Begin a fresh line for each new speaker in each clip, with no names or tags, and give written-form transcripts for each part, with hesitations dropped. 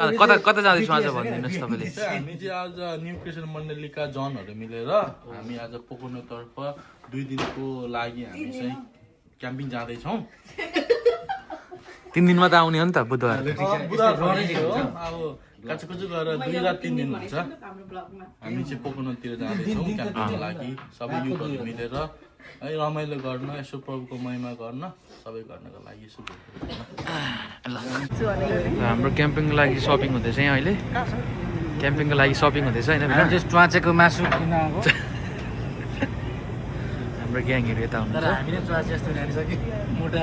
कता कता जाँदैछौँ आज भनिदिनुहोस् तपाईँले।
हामी चाहिँ आज न्यू क्रिएसन मण्डलीका जनहरू मिलेर हामी आज पोखर्नतर्फ 2 दिनको लागि हामी चाहिँ क्याम्पिङ जाँदैछौँ।
3 दिनमा त आउने हो नि त बुधबार।
अब काचुकुचु गरेर 2 रात 3 दिन हुन्छ। हामी चाहिँ पोखर्नतिर जाँदैछौँ क्याम्पिङको लागि सबै युथहरू मिलेर है रमाइलो गर्न यसो प्रभुको महिमा गर्न सबै गर्नको लागि यसो
हाम्रो क्याम्पिङको लागि सपिङ हुँदैछ यहाँ अहिले। क्याम्पिङको लागि सपिङ हुँदैछ होइन
च्वाचेको मासु किन आएको
हाम्रो ग्याङहरू यता हुनुहुन्छ।
हामीले च्वाचे जस्तो ल्याइसक्यो मोटा।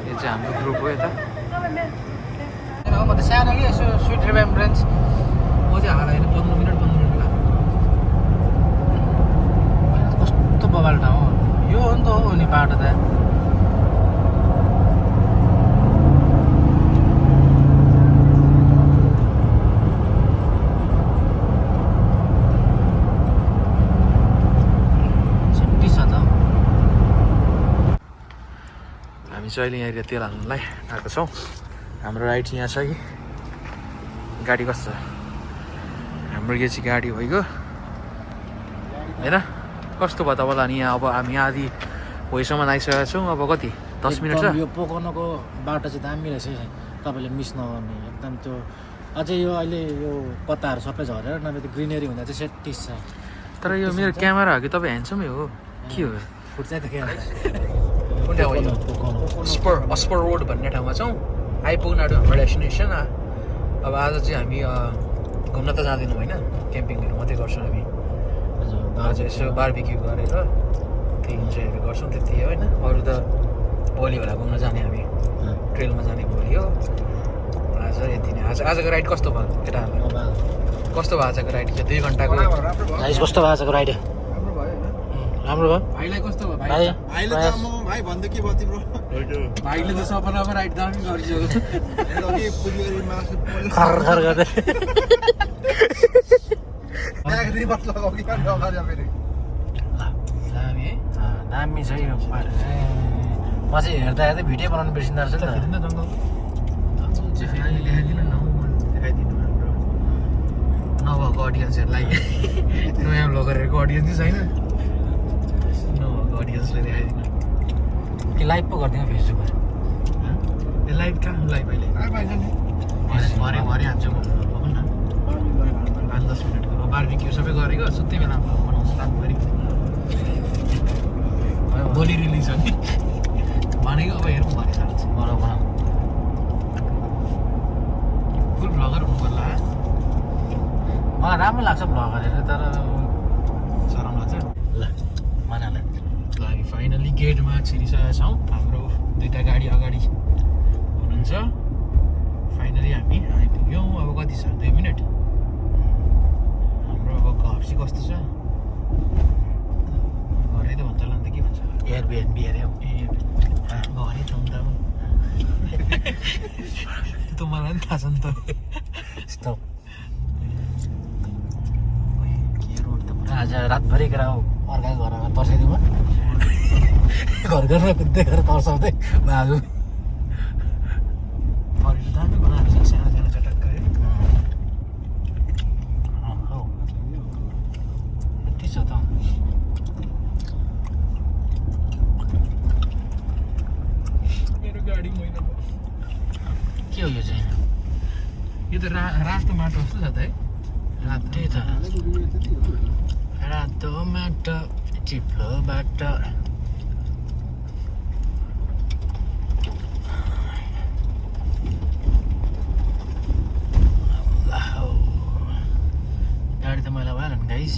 यो चाहिँ हाम्रो ग्रुप हो यता।
म त सानो कि यसो स्विट रिमेम्ब्रेन्स म चाहिँ हाल्दैन 15 मिनट कस्तो बबाल ठाउँ हो यो हो नि त हो नि बाटो त।
हामी चाहिँ अहिले यहाँनिर तेल हाल्नुलाई आएको छौँ। हाम्रो राइड यहाँ छ कि गाडी कस्तो छ? हाम्रो यो चाहिँ गाडी भइगयो होइन। कस्तो भयो तपाईँलाई? अनि यहाँ अब हामी आधी भोइसम्म आइसकेका छौँ। अब कति 10 मिनट छ।
यो पोखर्नको बाटो चाहिँ दामी रहेछ तपाईँले मिस नगर्ने एकदम। त्यो अझै यो अहिले यो पत्ताहरू सबै झरेर नभए त्यो ग्रिनेरी हुँदा चाहिँ सेटिस छ।
तर यो मेरो क्यामेरा हो कि तपाईँ ह्यान्डसमै हो के हो?
फुट्छ त क्यामेरा।
अस्पर रोड भन्ने ठाउँमा छौँ। आइपुग्नु आँट्यो हाम्रो डेस्टिनेसन। अब आज चाहिँ हामी घुम्न त जाँदैनौँ होइन, क्याम्पिङहरू मात्रै गर्छौँ हामी। आज यसो बारबिक्यू गरेर त्यही इन्जोयहरू गर्छौँ त्यति हो होइन। अरू त भोलि होला घुम्न जाने हामी, ट्रेलमा जाने भोलि हो। आज यति नै। आजको राइड कस्तो भयो केटाहरू? कस्तो भयो आजको राइड? 2 घन्टाको
कस्तो भयो आजको राइड? राम्रो भयो।
भाइलाई कस्तो भयो?
भाइले
त म भाइ भन्दै के भयो तिम्रो? भाइले त सपनामा राइड दामी गरिसक्यो।
खर गर्दै दामी छ यो बाटो चाहिँ। म चाहिँ हेर्दा हेर्दै भिडियो बनाउनु बिर्सिँदो रहेछ नि त।
देखाइदिनु हाम्रो नभएको अडियन्सहरूलाई। नयाँ ब्लगरहरूको अडियन्स चाहिँ छैन, नभएको अडियन्सलाई देखाइदिनु
कि लाइभ पो गरिदिनु फेसबुकमा।
ए लाइभ कहाँ? लाइभ अहिले भरे हाल्छु म। भनौँ न 5-10 मिनटको बारबिक्यू सबै गरेको सुत्तै बेला बनाउँछु रातभरि। भोलि रिलिज हो नि भनेको। अब हेरौँ भने थाल्छ।
बनाऊ
फुल भ्लगर हुनु पर्ला।
मलाई राम्रो लाग्छ भ्लग गरेर, तर
सरम लाग्छ।
ल मनालाई
ल हामी फाइनली गेटमा छिरिसकेका छौँ। हाम्रो 2टा गाडी अगाडि हुनुहुन्छ। फाइनली हामी आइपुग्यौँ। अब कति छ? 2 मिनट। हाम्रो अब घर चाहिँ कस्तो छ? घरै त भन्छ होला नि त, के भन्छ?
एयरबिएनबी अरे हौ।
ए घरै ठाउँ त अब त्यो त मलाई पनि थाहा छ नि त।
स्टप।
के रोड त
आज रातभरि केरा अर्काको घरमा तर्साइदिउँ। घर घरमा कुद्दै गरेर तर्साउँदै बाजु।
घरहरू दामी बनाएको छ, सानो सानो चटक्क है।
हौ यति छ त।
मेरो गाडी मैला भयो।
के हो यो चाहिँ?
यो त रातो माटो जस्तो छ त है। रातो
त्यही त रातो माटो चिप्लो बाटो। गाडी त मैला भइहाल्यो नि गाइस।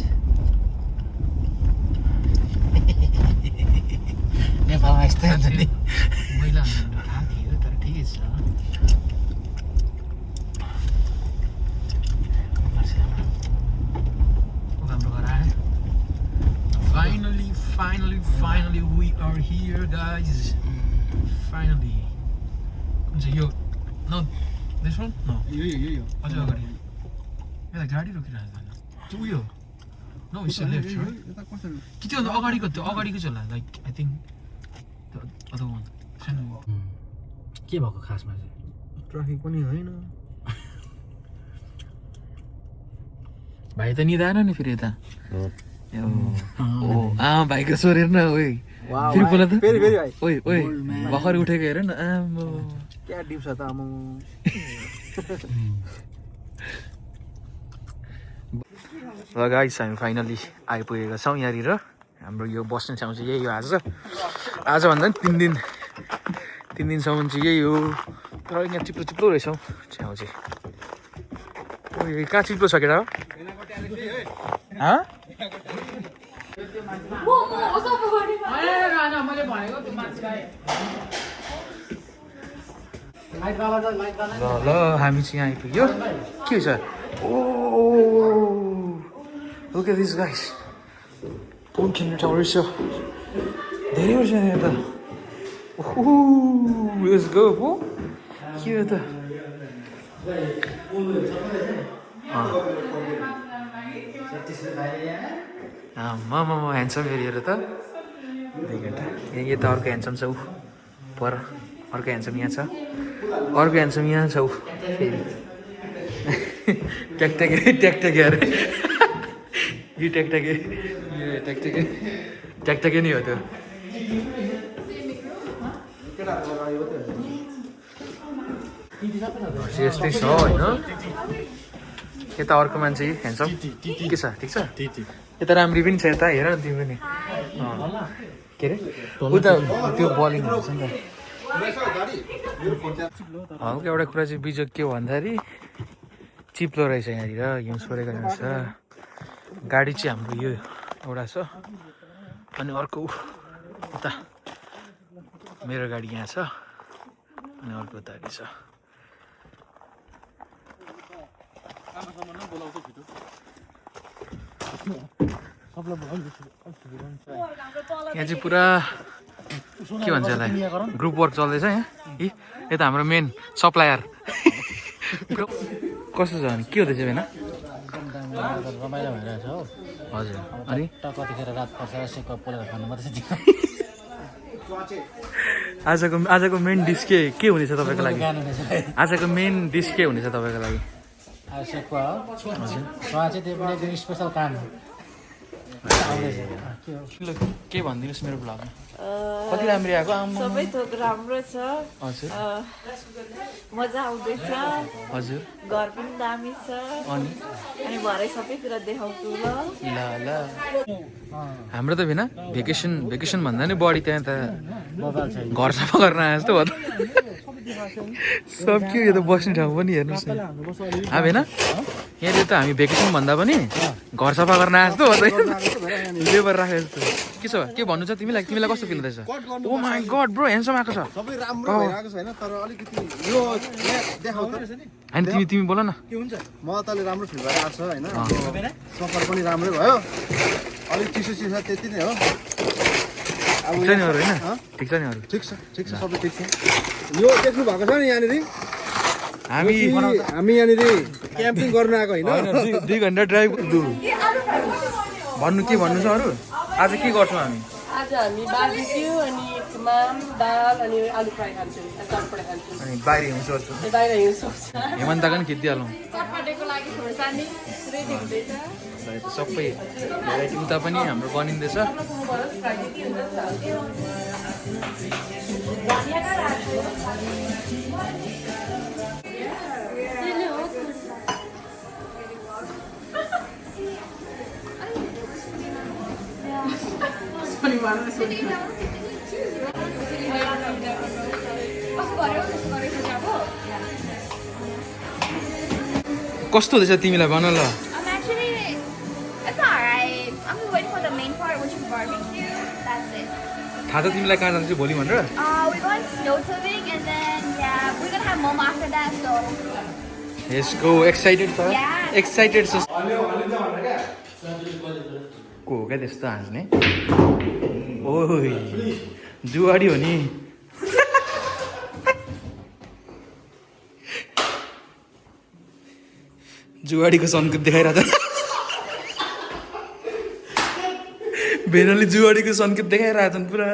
नेपालमा यस्तै हुन्छ नि।
मैला हुनु थाहा थियो तर ठिकै छ। हाम्रो घर आयो। Finally we are here guys. Finally. कुन चाहिँ यो? No, this one? No.
यो
अझै अगाडि यता गाडी रोकिरहेको छैन। त्यो उयो नो इट्स लेफ्ट कि त्यो अगाडिको चाहिँ होला। Like I think other one.
के भएको खासमा चाहिँ?
ट्राफिक पनि होइन भाइ त निदाएन नि फेरि यता भाइको स्वर हेर्न ओइ फेरि बोला त ओइ ओइ भर्खर उठेको हेर न आम्बो क्या डिप छ त आम्बो ल गाइस हामी फाइनली आइपुगेका छौँ यहाँनिर हाम्रो यो बस्ने ठाउँ चाहिँ यही हो आजभन्दा पनि 3 दिनसम्म चाहिँ यही हो तर यहाँ चिप्लो रहेछ हौ ठाउँ चाहिँ कहाँ चिप्लो छ केटा हो ल हामी चाहिँ यहाँ आइपुग्यो के छ Look at these guys. Phone खेल्ने ठाउँ रहेछ धेरै वर्ष यहाँ त लेट्स गो हो के हो त आम्मामा ह्यान्डसम फेरि हेर त 2 घन्टा यहाँ त अर्को ह्यान्डसम छ ऊ पर अर्को ह्यान्डसम यहाँ छ अर्को ह्यान्डसम यहाँ छ ऊ फेरि ट्याकट्याके अरे यो ट्याकट्याके नि हो त्यो यस्तै छ होइन यता अर्को मान्छे ह्यान्डसम के छ ठिक छ यता राम्री पनि छ यता हेर न तिमी पनि के अरे उता त्यो बलिङ हुन्छ नि त एउटा कुरा चाहिँ बिजोग के भन्दाखेरि चिप्लो रहेछ यहाँनिर हिउँ सोरेको रहेछ गाडी चाहिँ हाम्रो यो एउटा छ अनि अर्को उता मेरो गाडी यहाँ छ अनि अर्को उता छ यहाँ चाहिँ पुरा के भन्छ यसलाई ग्रुप वर्क चल्दैछ यहाँ यता हाम्रो मेन सप्लायर कस्तो छ भने के हुँदैछ बेना
रमाइलो भइरहेछ हो
हजुर अनि
कतिखेर रात पर्छ सेकअप पोलेर खानु मात्रै
आजको मेन डिस के हुनेछ तपाईँको लागि आजको मेन डिस के हुनेछ तपाईँको लागि
सेकुवा हो हजुर उहाँ चाहिँ त्यो पनि एकदम स्पेसल काम
के भनिदिनुहोस् मेरो ब्लगमा कति राम्रो आएको
सबै थोक राम्रो छ
हजुर
मजा आउँदैछ
हजुर
घर पनि दामी छ
अनि
भरे सबै कुरा देखाउँछु
ल हाम्रो त बिना भेकेसन भन्दा नि बढी त्यहाँ त घर सफा गर्न आए जस्तो भयो त सब के यो त बस्ने ठाउँ पनि हेर्नुहोस् न होइन यहाँनिर त हामी भेकेसन भन्दा पनि घर सफा गर्न आए जस्तो भयो त लेबर राखेको जस्तो के छ के भन्नु छ तिमीलाई कस्तो फिल हुँदैछ ओ माई गड ब्रो ह्यान्डसम आएको छ
सबै राम्रो भइरहेको छ हैन तर अलिकति यो देखाउ त
हैन तिमी बोल न
के हुन्छ म तले राम्रो फिल भइरहेको छ हैन सफर पनि राम्रै भयो अलिक चिसो त्यति नै हो
अब छैन अरु हैन ठीक छ नि अरु
ठीक छ सबै ठीक छ यो देख्नु भएको छ नि यहाँनिर हामी यहाँनिर क्याम्पिङ गर्न आएको हैन
2 घण्टा ड्राइभ भन्नु छ अरु आज के गर्छौँ हामी
आज हामी बार्बिक्यू अनि माम दाल अनि आलु फ्राई खान्छौँ अनि चटपटे खान्छौँ
अनि बाहिर हिउँ सोध्छु
बाहिर हिउँ सोध्छ
हेमन्तका नि खिचिहालौँ
चटपटेको लागि खोर्सानी रेडी हुँदैछ
सबै भेराइटी उता पनि हाम्रो बनिँदैछ कस्तो हुँदैछ तिमीलाई भन ल
It's alright. I'm just waiting for the main part, which is barbecue. That's it.
थाहा छ तिमीलाई कहाँ जान्छ भोलि भनेर
We're going snow tubing, and then we're gonna have mom after that. So
Let's go. Excited छ
Yeah.
एक्साइटेड छ को हो क्या त्यस्तो हाँस्ने ओइ जुवाडी हो नि जुवाडीको सङ्केत देखाइरहेको छ भेनाले जुवाडीको सङ्केत देखाइरहेको छन् पुरा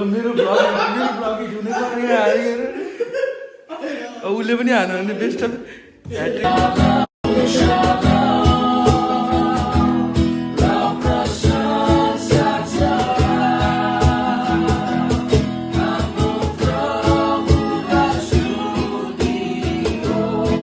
मेरो ब्लग हुने पर्ने उसले पनि हान्यो भने बेस्ट